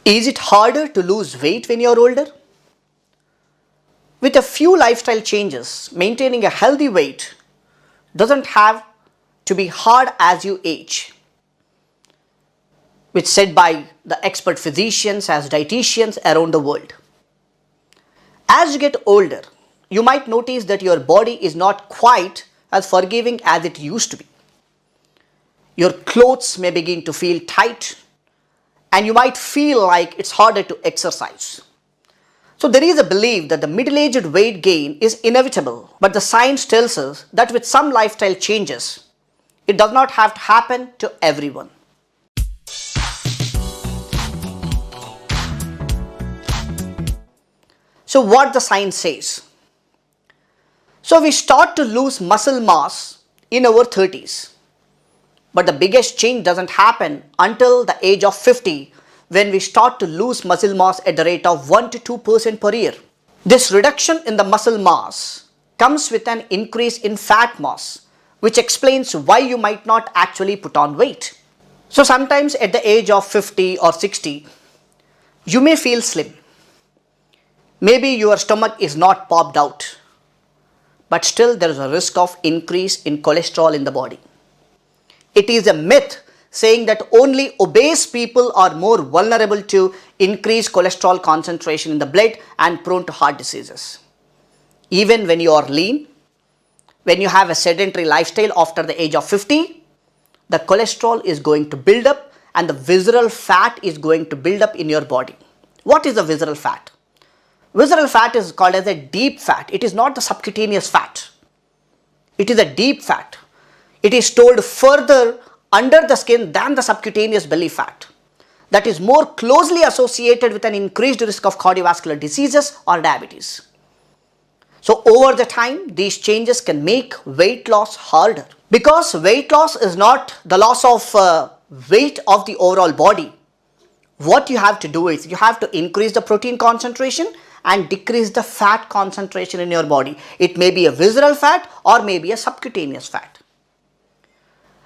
Is it harder to lose weight when you're older? With a few lifestyle changes, maintaining a healthy weight doesn't have to be hard as you age, which said by the expert physicians as dietitians around the world. As you get older, you might notice that your body is not quite as forgiving as it used to be. Your clothes may begin to feel tight, and you might feel like it's harder to exercise. So there is a belief that the middle-aged weight gain is inevitable, but the science tells us that with some lifestyle changes, it does not have to happen to everyone. So what the science says? So we start to lose muscle mass in our 30s. But the biggest change doesn't happen until the age of 50, when we start to lose muscle mass at the rate of 1 to 2% per year. This reduction in the muscle mass comes with an increase in fat mass, which explains why you might not actually put on weight. So sometimes at the age of 50 or 60, you may feel slim. Maybe your stomach is not popped out, but still there is a risk of increase in cholesterol in the body. It is a myth saying that only obese people are more vulnerable to increased cholesterol concentration in the blood and prone to heart diseases. Even when you are lean, when you have a sedentary lifestyle after the age of 50, the cholesterol is going to build up and the visceral fat is going to build up in your body. What is the visceral fat? Visceral fat is called as a deep fat. It is not the subcutaneous fat. It is a deep fat. It is stored further under the skin than the subcutaneous belly fat. That is more closely associated with an increased risk of cardiovascular diseases or diabetes. So over the time, these changes can make weight loss harder. Because weight loss is not the loss of weight of the overall body. What you have to do is you have to increase the protein concentration and decrease the fat concentration in your body. It may be a visceral fat or maybe a subcutaneous fat.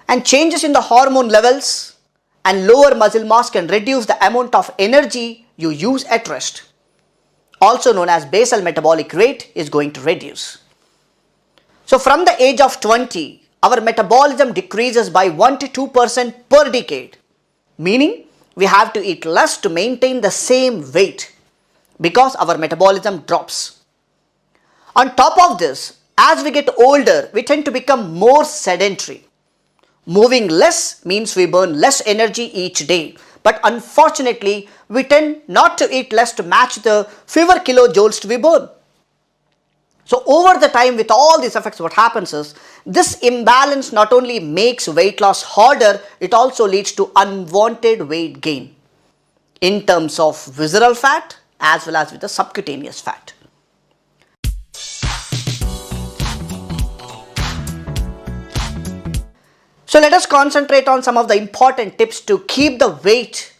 And changes in the hormone levels and lower muscle mass can reduce the amount of energy you use at rest. Also known as basal metabolic rate is going to reduce. So from the age of 20, our metabolism decreases by 1 to 2% per decade. Meaning we have to eat less to maintain the same weight because our metabolism drops. On top of this, as we get older, we tend to become more sedentary. Moving less means we burn less energy each day. But unfortunately, we tend not to eat less to match the fewer kilojoules we burn. So over the time, with all these effects, what happens is this imbalance not only makes weight loss harder, it also leads to unwanted weight gain in terms of visceral fat as well as with the subcutaneous fat. So let us concentrate on some of the important tips to keep the weight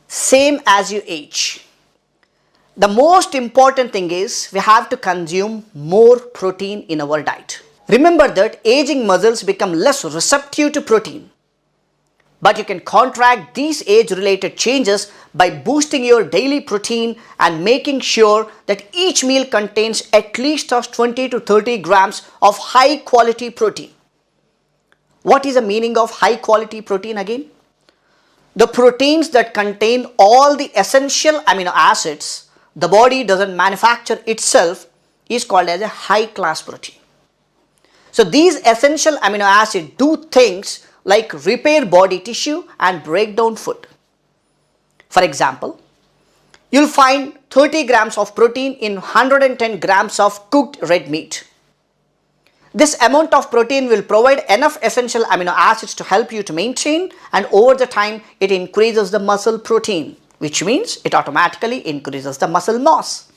same as you age. The most important thing is we have to consume more protein in our diet. Remember that aging muscles become less receptive to protein. But you can counteract these age-related changes by boosting your daily protein and making sure that each meal contains at least 20 to 30 grams of high-quality protein. What is the meaning of high-quality protein again? The proteins that contain all the essential amino acids the body doesn't manufacture itself is called as a high-class protein. So these essential amino acids do things like repair body tissue and break down food. For example, you'll find 30 grams of protein in 110 grams of cooked red meat. This amount of protein will provide enough essential amino acids to help you to maintain, and over the time it increases the muscle protein, which means it automatically increases the muscle mass.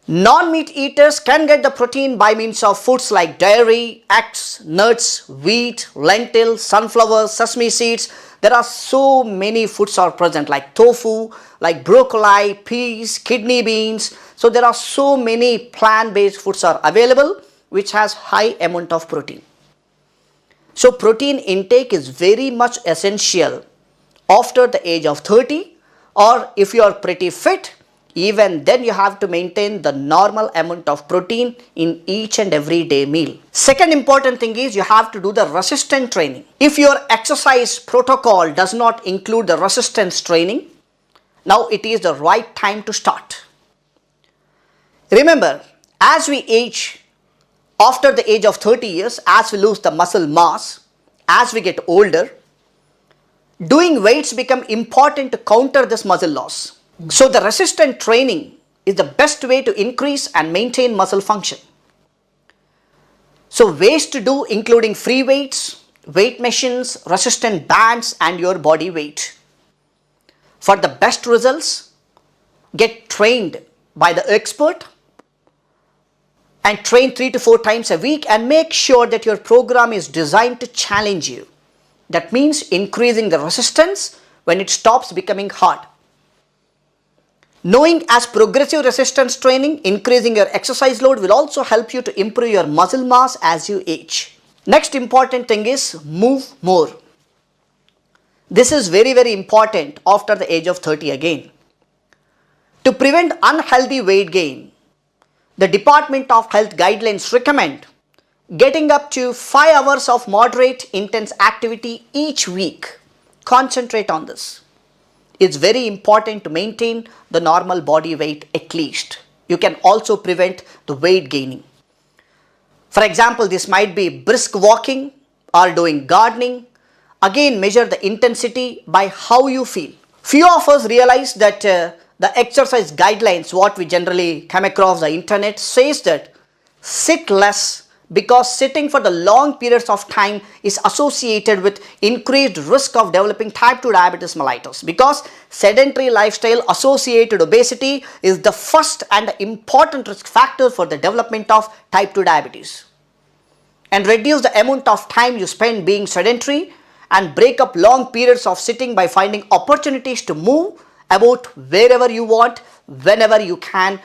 Non-meat eaters can get the protein by means of foods like dairy, eggs, nuts, wheat, lentils, sunflower, sesame seeds. There are so many foods are present like tofu, like broccoli, peas, kidney beans. So there are so many plant-based foods are available which has high amount of protein. So protein intake is very much essential after the age of 30, or if you are pretty fit, even then you have to maintain the normal amount of protein in each and every day meal. Second important thing is you have to do the resistance training. If your exercise protocol does not include the resistance training, now it is the right time to start. Remember, as we age, after the age of 30 years, as we lose the muscle mass, as we get older, doing weights become important to counter this muscle loss. So the resistance training is the best way to increase and maintain muscle function. So ways to do including free weights, weight machines, resistance bands and your body weight. For the best results, get trained by the expert and train 3 to 4 times a week, and make sure that your program is designed to challenge you. That means increasing the resistance when it stops becoming hard. Knowing as progressive resistance training, increasing your exercise load will also help you to improve your muscle mass as you age. Next important thing is move more. This is very, very important after the age of 30 again. To prevent unhealthy weight gain, the Department of Health guidelines recommend getting up to 5 hours of moderate intense activity each week. Concentrate on this. It's very important to maintain the normal body weight at least. You can also prevent the weight gaining. For example, this might be brisk walking or doing gardening. Again, measure the intensity by how you feel. Few of us realize that the exercise guidelines, what we generally come across the internet, says that sit less, because sitting for the long periods of time is associated with increased risk of developing type 2 diabetes mellitus, because sedentary lifestyle associated obesity is the first and important risk factor for the development of type 2 diabetes. And reduce the amount of time you spend being sedentary and break up long periods of sitting by finding opportunities to move about wherever you want, whenever you can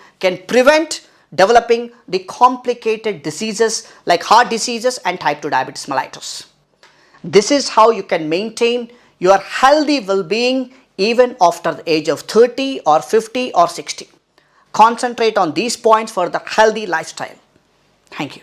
prevent developing the complicated diseases like heart diseases and type 2 diabetes mellitus. This is how you can maintain your healthy well-being even after the age of 30 or 50 or 60. Concentrate on these points for the healthy lifestyle. Thank you.